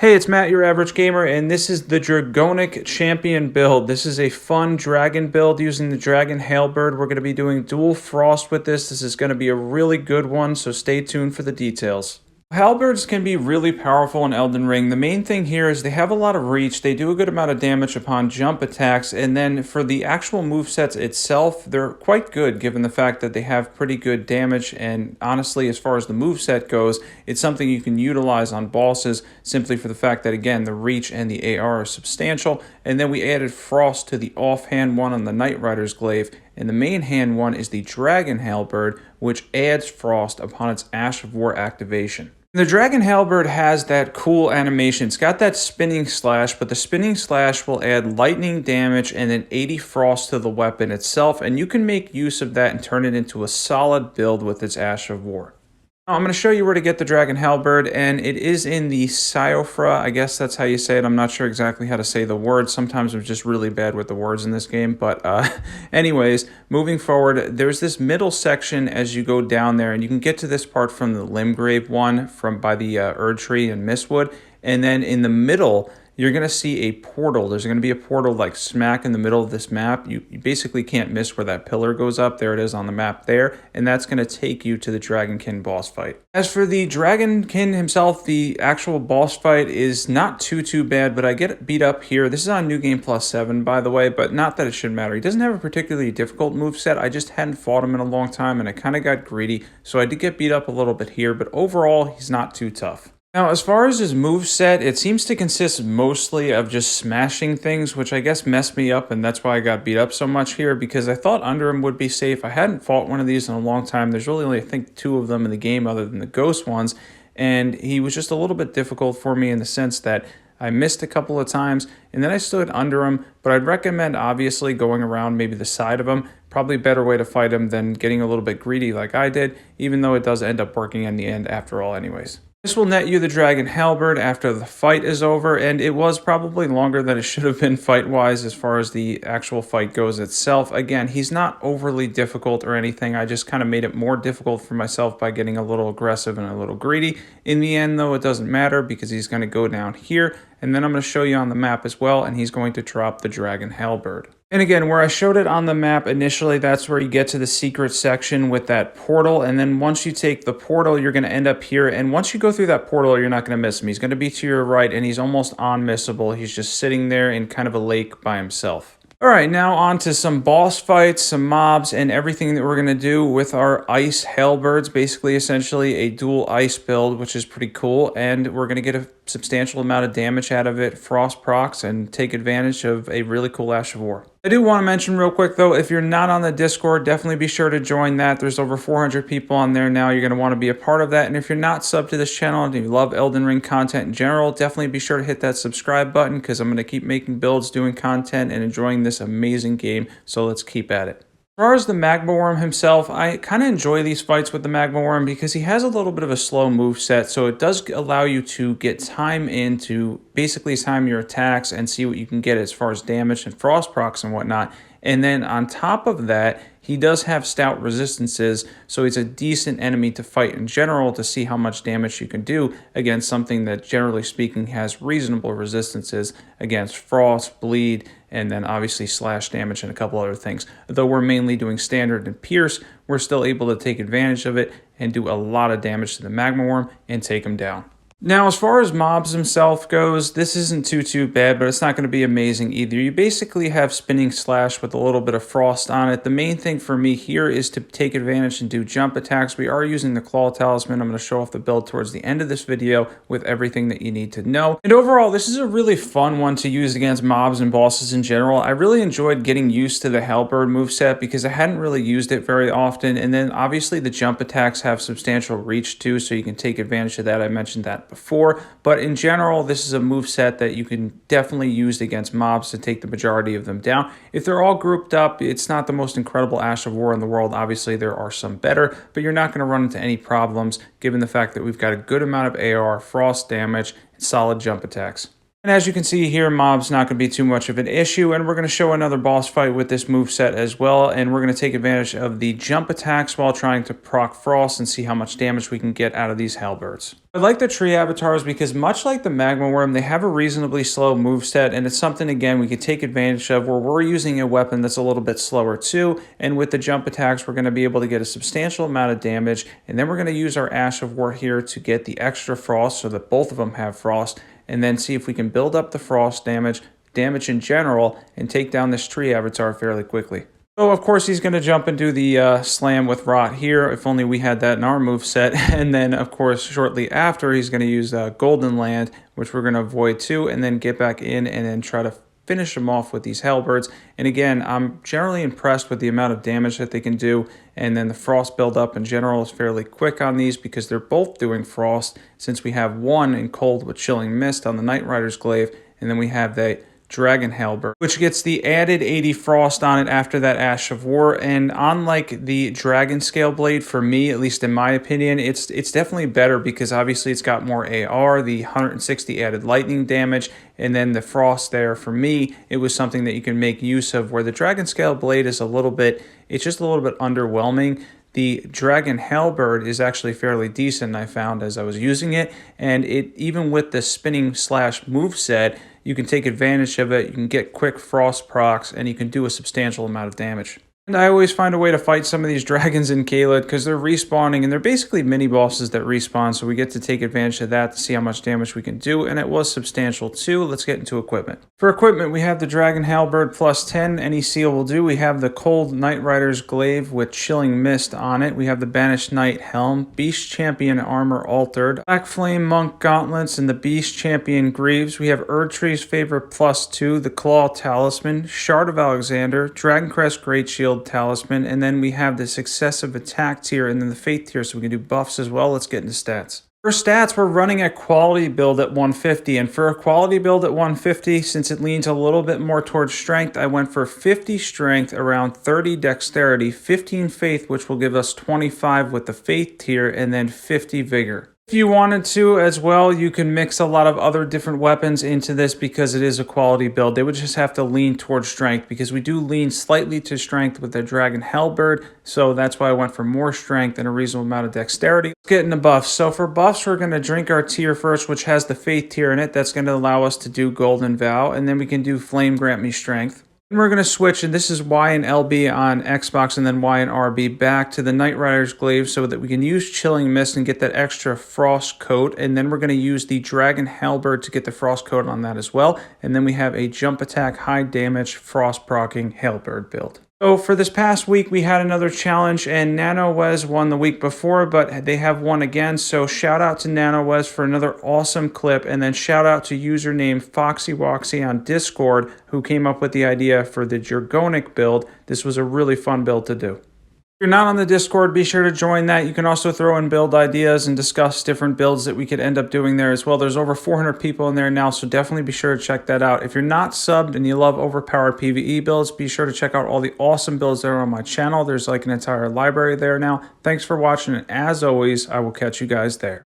Hey, it's Matt, your average gamer, and this is the Dragonic champion build. This is a fun dragon build using the dragon Halberd. We're going to be doing dual frost with this. This is going to be a really good one, so stay tuned for the details. Halberds can be really powerful in Elden Ring. The main thing here is they have a lot of reach, they do a good amount of damage upon jump attacks, and then for the actual movesets itself, they're quite good given the fact that they have pretty good damage, and honestly, as far as the moveset goes, it's something you can utilize on bosses simply for the fact that, again, the reach and the AR are substantial, and then we added Frost to the offhand one on the NightRider's Glaive, and the main hand one is the Dragon Halberd, which adds Frost upon its Ash of War activation. The Dragon Halberd has that cool animation. It's got that spinning slash, but the spinning slash will add lightning damage and then 80 frost to the weapon itself, and you can make use of that and turn it into a solid build with its Ash of War. Now, I'm going to show you where to get the Dragon Halberd, and it is in the Siofra. I guess that's how you say it. I'm not sure exactly how to say the word. Sometimes I'm just really bad with the words in this game, but anyways, moving forward, there's this middle section as you go down there, and you can get to this part from the Limgrave one by the Erdtree and Mistwood, and then in the middle, you're going to see a portal. There's going to be a portal like smack in the middle of this map. You basically can't miss where that pillar goes up. There it is on the map there. And that's going to take you to the Dragonkin boss fight. As for the Dragonkin himself, the actual boss fight is not too bad, but I get beat up here. This is on New Game Plus 7, by the way, but not that it should matter. He doesn't have a particularly difficult moveset. I just hadn't fought him in a long time, and I kind of got greedy. So I did get beat up a little bit here, but overall, he's not too tough. Now, as far as his moveset, it seems to consist mostly of just smashing things, which I guess messed me up, and that's why I got beat up so much here, because I thought under him would be safe. I hadn't fought one of these in a long time. There's really only, I think, 2 of them in the game other than the ghost ones, and he was just a little bit difficult for me in the sense that I missed a couple of times, and then I stood under him, but I'd recommend, obviously, going around maybe the side of him. Probably a better way to fight him than getting a little bit greedy like I did, even though it does end up working in the end after all anyways. This will net you the Dragon Halberd after the fight is over, and it was probably longer than it should have been fight-wise as far as the actual fight goes itself. Again, he's not overly difficult or anything. I just kind of made it more difficult for myself by getting a little aggressive and a little greedy. In the end, though, it doesn't matter because he's going to go down here, and then I'm going to show you on the map as well, and he's going to drop the Dragon Halberd. And again, where I showed it on the map initially, that's where you get to the secret section with that portal. And then once you take the portal, you're going to end up here. And once you go through that portal, you're not going to miss him. He's going to be to your right, and he's almost unmissable. He's just sitting there in kind of a lake by himself. All right, now on to some boss fights, some mobs, and everything that we're going to do with our ice halberds. Basically, essentially a dual ice build, which is pretty cool. And we're going to get a substantial amount of damage out of it, frost procs, and take advantage of a really cool Ash of War. I do want to mention real quick, though, if you're not on the Discord, definitely be sure to join that. There's over 400 people on there now. You're going to want to be a part of that. And if you're not subbed to this channel and you love Elden Ring content in general, definitely be sure to hit that subscribe button because I'm going to keep making builds, doing content, and enjoying this amazing game. So let's keep at it. As far as the Magma Wyrm himself, I kind of enjoy these fights with the Magma Wyrm because he has a little bit of a slow move set, so it does allow you to get time in to basically time your attacks and see what you can get as far as damage and frost procs and whatnot. And then on top of that, he does have stout resistances, so he's a decent enemy to fight in general to see how much damage you can do against something that, generally speaking, has reasonable resistances against frost, bleed, and then obviously slash damage and a couple other things. Though we're mainly doing standard and pierce, we're still able to take advantage of it and do a lot of damage to the Magma Wyrm and take him down. Now, as far as mobs himself goes, this isn't too bad, but it's not going to be amazing either. You basically have spinning slash with a little bit of frost on it. The main thing for me here is to take advantage and do jump attacks. We are using the claw talisman. I'm going to show off the build towards the end of this video with everything that you need to know. And overall, this is a really fun one to use against mobs and bosses in general. I really enjoyed getting used to the Halberd moveset because I hadn't really used it very often. And then obviously the jump attacks have substantial reach too, so you can take advantage of that. I mentioned that before, but in general, this is a moveset that you can definitely use against mobs to take the majority of them down. If they're all grouped up, it's not the most incredible Ash of War in the world. Obviously, there are some better, but you're not going to run into any problems given the fact that we've got a good amount of AR, frost damage, and solid jump attacks. And as you can see here, mob's not going to be too much of an issue, and we're going to show another boss fight with this moveset as well, and we're going to take advantage of the jump attacks while trying to proc frost and see how much damage we can get out of these halberds. I like the tree avatars because much like the magma worm, they have a reasonably slow moveset, and it's something, again, we could take advantage of where we're using a weapon that's a little bit slower too, and with the jump attacks, we're going to be able to get a substantial amount of damage, and then we're going to use our Ash of War here to get the extra frost so that both of them have frost, and then see if we can build up the frost damage in general, and take down this tree avatar fairly quickly. So, of course, he's going to jump and do the slam with Rot here. If only we had that in our moveset. And then, of course, shortly after, he's going to use Golden Land, which we're going to avoid too, and then get back in and then try to finish him off with these Halberds. And again, I'm generally impressed with the amount of damage that they can do. And then the frost buildup in general is fairly quick on these because they're both doing frost, since we have one in cold with Chilling Mist on the NightRider's Glaive, and then we have the Dragon Halberd, which gets the added 80 frost on it after that Ash of War. And unlike the Dragon Scale Blade, for me, at least in my opinion, it's definitely better because obviously it's got more AR, the 160 added lightning damage, and then the frost there. For me, it was something that you can make use of, where the Dragon Scale Blade is it's just a little bit underwhelming. The Dragon Halberd is actually fairly decent, I found, as I was using it, and even with the spinning slash moveset, you can take advantage of it, you can get quick frost procs, and you can do a substantial amount of damage. And I always find a way to fight some of these dragons in Caelid because they're respawning, and they're basically mini bosses that respawn, so we get to take advantage of that to see how much damage we can do, and it was substantial too. Let's get into equipment. For equipment, we have the Dragon Halberd plus 10, any seal will do. We have the Cold NightRider's Glaive with Chilling Mist on it. We have the Banished Knight Helm, Beast Champion Armor Altered, Blackflame Monk Gauntlets, and the Beast Champion Grieves. We have Erdtree's favorite plus 2, the Claw Talisman, Shard of Alexander, Dragoncrest Greatshield Talisman, and then we have the Successive Attack tier and then the Faith tier, so we can do buffs as well. Let's get into stats. For stats, we're running a quality build at 150, and for a quality build at 150, since it leans a little bit more towards strength, I went for 50 strength, around 30 dexterity, 15 faith, which will give us 25 with the Faith tier, and then 50 vigor. If you wanted to as well, you can mix a lot of other different weapons into this because it is a quality build. They would just have to lean towards strength because we do lean slightly to strength with the Dragon Halberd, so that's why I went for more strength and a reasonable amount of dexterity. Let's get into buffs. So for buffs, we're going to drink our tier first, which has the Faith tier in it. That's going to allow us to do Golden Vow, and then we can do Flame Grant Me Strength. And we're going to switch, and this is Y and LB on Xbox and then Y and RB, back to the NightRider's Glaive so that we can use Chilling Mist and get that extra frost coat. And then we're going to use the Dragon Halberd to get the frost coat on that as well. And then we have a jump attack, high damage, frost proccing Halberd build. So for this past week, we had another challenge, and NanoWes won the week before, but they have won again. So shout out to NanoWes for another awesome clip, and then shout out to username FoxyWoxy on Discord, who came up with the idea for the Dragonic build. This was a really fun build to do. If you're not on the Discord, be sure to join that. You can also throw in build ideas and discuss different builds that we could end up doing there as well. There's over 400 people in there now, so definitely be sure to check that out. If you're not subbed and you love overpowered PvE builds, be sure to check out all the awesome builds that are on my channel. There's like an entire library there now. Thanks for watching, and as always, I will catch you guys there.